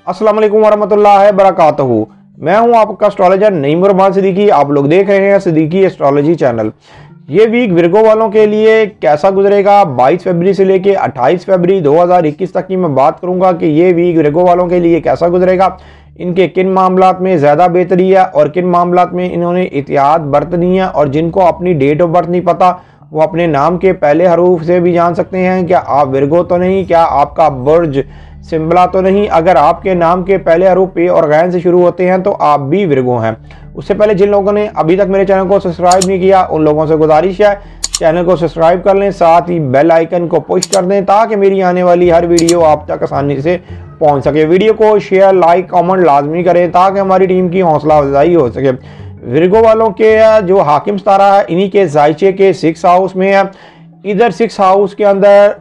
अस्सलाम वालेकुम वरहमतुल्लाहि वबरकातुहू। मैं हूं आपका एस्ट्रोलॉजर नईम रहमान सिद्दीकी। आप लोग देख रहे हैं सिद्दीकी एस्ट्रोलॉजी चैनल। ये वीक विर्गो वालों के लिए कैसा गुजरेगा 22 फरवरी से लेके 28 फरवरी 2021 तक की मैं बात करूंगा कि ये वीक विर्गो वालों के लिए कैसा गुजरेगा, इनके किन मामलात में ज़्यादा बेहतरी है और किन मामलात में इन्होंने एहतियात बरतनी है। और जिनको अपनी डेट ऑफ बर्थ नहीं पता वो अपने नाम के पहले हरूफ से भी जान सकते हैं क्या आप विर्गो तो नहीं, क्या आपका बुर्ज सिंबला तो नहीं। अगर आपके नाम के पहले हरूफ पे और गैन से शुरू होते हैं तो आप भी विर्गो हैं। उससे पहले जिन लोगों ने अभी तक मेरे चैनल को सब्सक्राइब नहीं किया उन लोगों से गुजारिश है चैनल को सब्सक्राइब कर लें, साथ ही बेल आइकन को पुश कर दें ताकि मेरी आने वाली हर वीडियो आप तक आसानी से पहुंच सके। वीडियो को शेयर लाइक कमेंट लाजमी करें ताकि हमारी टीम की हौसला अफजाई हो सके। विर्गो वालों के जो हाकिम सितारा है इन्हीं के जायचे के 6 हाउस में है। इधर 6 हाउस के अंदर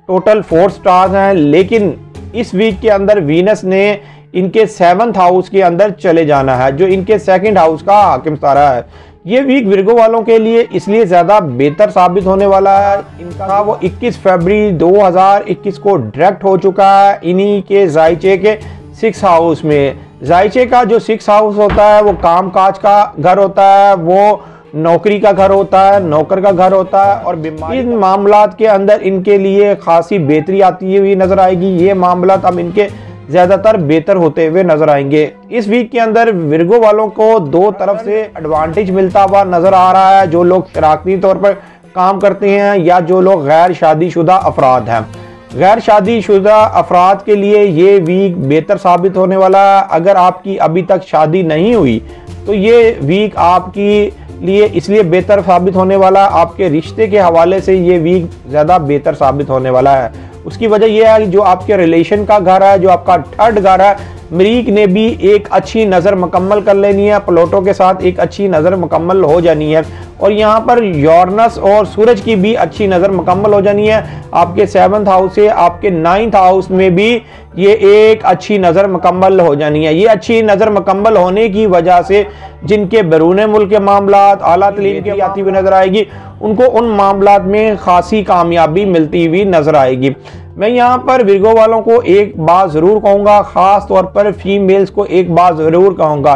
टोटल 4 स्टार्स हैं, लेकिन इस वीक के अंदर वीनस ने इनके 7th हाउस के अंदर चले जाना है जो इनके 2nd हाउस का हाकिम सितारा है। ये वीक विर्गो वालों के लिए इसलिए ज़्यादा बेहतर साबित होने वाला है, इनका वो 21 फरवरी 2021 को डायरेक्ट हो चुका है इन्हीं के जायचे के 6 हाउस में। जायचे का जो 6 हाउस होता है वो काम काज का घर होता है, वो नौकरी का घर होता है, नौकर का घर होता है। और इन मामलात के अंदर इनके लिए खासी बेहतरी आती हुई नजर आएगी। ये मामलात अब इनके ज़्यादातर बेहतर होते हुए नजर आएंगे। इस वीक के अंदर विर्गो वालों को 2 तरफ से एडवांटेज मिलता हुआ नजर आ रहा है। जो लोग शराकती तौर पर काम करते हैं या जो लोग गैर शादीशुदा अफराद हैं। गैर शादीशुदा अफराद के लिए ये वीक बेहतर साबित होने वाला है। अगर आपकी अभी तक शादी नहीं हुई तो ये वीक आपकी लिए इसलिए बेहतर साबित होने वाला, आपके रिश्ते के हवाले से ये वीक ज़्यादा बेहतर साबित होने वाला है। उसकी वजह यह है कि जो आपके रिलेशन का घर है, जो आपका 3rd घर है, मरीक ने भी एक अच्छी नज़र मुकम्मल कर लेनी है, प्लूटो के साथ एक अच्छी नज़र मुकम्मल हो जानी है। और यहाँ पर यूरेनस और सूरज की भी अच्छी नज़र मुकम्मल हो जानी है। आपके 7th हाउस से आपके 9th हाउस में भी ये एक अच्छी नज़र मुकम्मल हो जानी है। ये अच्छी नज़र मुकम्मल होने की वजह से जिनके बैरून मुल्क के मामलात आला तलीम की आती हुई नज़र आएगी उनको उन मामलात में खासी कामयाबी मिलती हुई नज़र आएगी। मैं यहाँ पर विर्गो वालों को एक बात ज़रूर कहूँगा, ख़ास तौर पर फीमेल्स को एक बात ज़रूर कहूँगा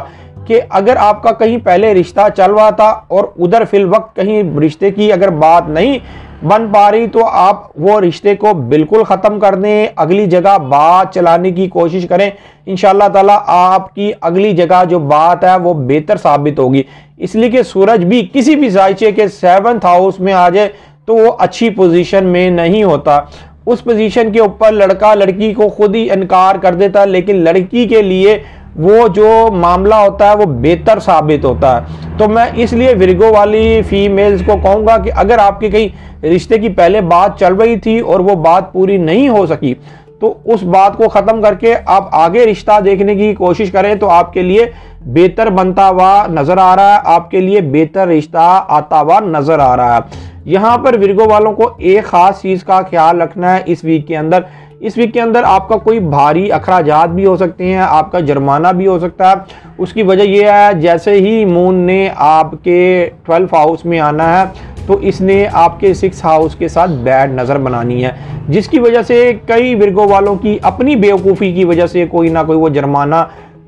कि अगर आपका कहीं पहले रिश्ता चल रहा था और उधर फिल वक्त कहीं रिश्ते की अगर बात नहीं बन पा रही तो आप वो रिश्ते को बिल्कुल ख़त्म कर दें, अगली जगह बात चलाने की कोशिश करें। इंशाअल्लाह ताला आपकी अगली जगह जो बात है वो बेहतर साबित होगी। इसलिए कि सूरज भी किसी भी जायचे के 7th हाउस में आ जाए तो वो अच्छी पोजीशन में नहीं होता। उस पोजीशन के ऊपर लड़का लड़की को खुद ही इनकार कर देता है, लेकिन लड़की के लिए वो जो मामला होता है वो बेहतर साबित होता है। तो मैं इसलिए विर्गो वाली फीमेल्स को कहूँगा कि अगर आपके कहीं रिश्ते की पहले बात चल रही थी और वो बात पूरी नहीं हो सकी तो उस बात को ख़त्म करके आप आगे रिश्ता देखने की कोशिश करें तो आपके लिए बेहतर बनता हुआ नज़र आ रहा है, आपके लिए बेहतर रिश्ता आता हुआ नज़र आ रहा है। यहाँ पर विर्गो वालों को एक ख़ास चीज़ का ख्याल रखना है इस वीक के अंदर। इस वीक के अंदर आपका कोई भारी अखराजात भी हो सकते हैं, आपका जुर्माना भी हो सकता है। उसकी वजह यह है जैसे ही मून ने आपके 12th हाउस में आना है तो इसने आपके 6 हाउस के साथ बैड नज़र बनानी है, जिसकी वजह से कई विर्गो वालों की अपनी बेवकूफ़ी की वजह से कोई ना कोई वो जुर्माना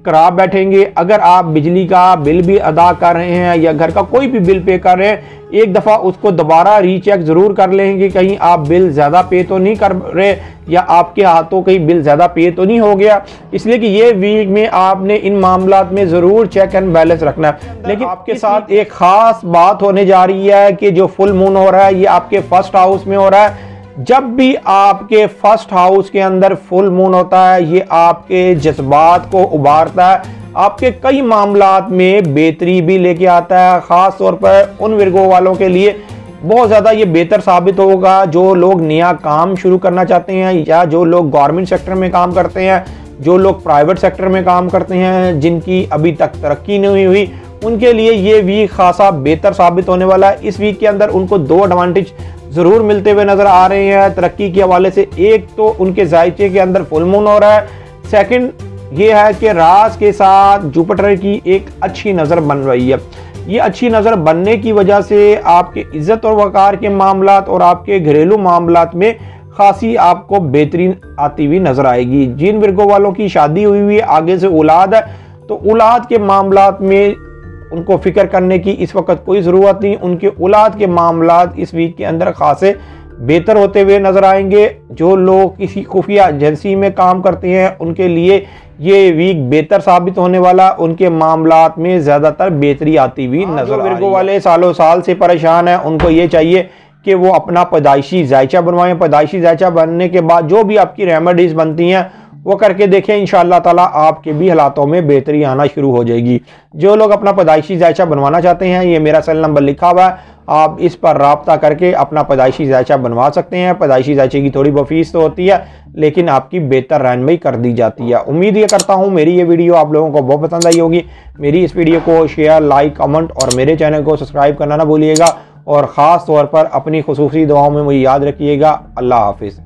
करा बैठेंगे। अगर आप बिजली का बिल भी अदा कर रहे हैं या घर का कोई भी बिल पे कर रहे हैं, एक दफ़ा उसको दोबारा रीचेक ज़रूर कर लेंगे कहीं आप बिल ज़्यादा पे तो नहीं कर रहे या आपके हाथों कहीं बिल ज़्यादा पे तो नहीं हो गया। इसलिए कि ये वीक में आपने इन मामलात में ज़रूर चेक एंड बैलेंस रखना है। लेकिन आपके साथ एक ख़ास बात होने जा रही है कि जो फुल मून हो रहा है ये आपके 1st हाउस में हो रहा है। जब भी आपके 1st हाउस के अंदर फुल मून होता है ये आपके जज्बात को उभारता है, आपके कई मामलात में बेहतरी भी लेके आता है। ख़ास तौर पर उन विर्गो वालों के लिए बहुत ज़्यादा ये बेहतर साबित होगा जो लोग नया काम शुरू करना चाहते हैं या जो लोग गवर्नमेंट सेक्टर में काम करते हैं, जो लोग प्राइवेट सेक्टर में काम करते हैं, जिनकी अभी तक तरक्की नहीं हुई उनके लिए ये वीक खासा बेहतर साबित होने वाला है। इस वीक के अंदर उनको 2 एडवांटेज ज़रूर मिलते हुए नज़र आ रहे हैं तरक्की के हवाले से। एक तो उनके जायचे के अंदर फुल मून हो रहा है, सेकंड ये है कि राज के साथ जुपिटर की एक अच्छी नज़र बन रही है। ये अच्छी नज़र बनने की वजह से आपके इज्जत और वकार के मामलात और आपके घरेलू मामलात में खासी आपको बेहतरीन आती हुई नजर आएगी। जिन विर्गो वालों की शादी हुई हुई आगे से औलाद है, तो औलाद के मामलात में उनको फिक्र करने की इस वक्त कोई ज़रूरत नहीं। उनके औलाद के मामलात इस वीक के अंदर खासे बेहतर होते हुए नजर आएंगे। जो लोग किसी खुफिया एजेंसी में काम करते हैं उनके लिए ये वीक बेहतर साबित होने वाला, उनके मामलात में ज़्यादातर बेहतरी आती हुई नजर आ रही है। विर्गो वाले सालों साल से परेशान हैं, उनको ये चाहिए कि वो अपना पैदाइशी जायचा बनवाएं। पैदाइशी जायचा बनने के बाद जो भी आपकी रेमेडीज़ बनती हैं वो करके देखें, इंशाअल्लाह ताला आपके भी हालातों में बेहतरी आना शुरू हो जाएगी। जो लोग अपना पैदाइशी जायचा बनवाना चाहते हैं, ये मेरा सेल नंबर लिखा हुआ है, आप इस पर राब्ता करके अपना पैदाइशी जायचा बनवा सकते हैं। पैदाइशी जायचे की थोड़ी बहुत फीस तो होती है, लेकिन आपकी बेहतर रहनुमाई कर दी जाती है। उम्मीद ये करता हूँ मेरी ये वीडियो आप लोगों को बहुत पसंद आई होगी। मेरी इस वीडियो को शेयर, लाइक, कमेंट और मेरे चैनल को सब्सक्राइब करना ना भूलिएगा, और ख़ास तौर पर अपनी खुसूसी दुआओं में मुझे याद रखिएगा। अल्लाह हाफिज़।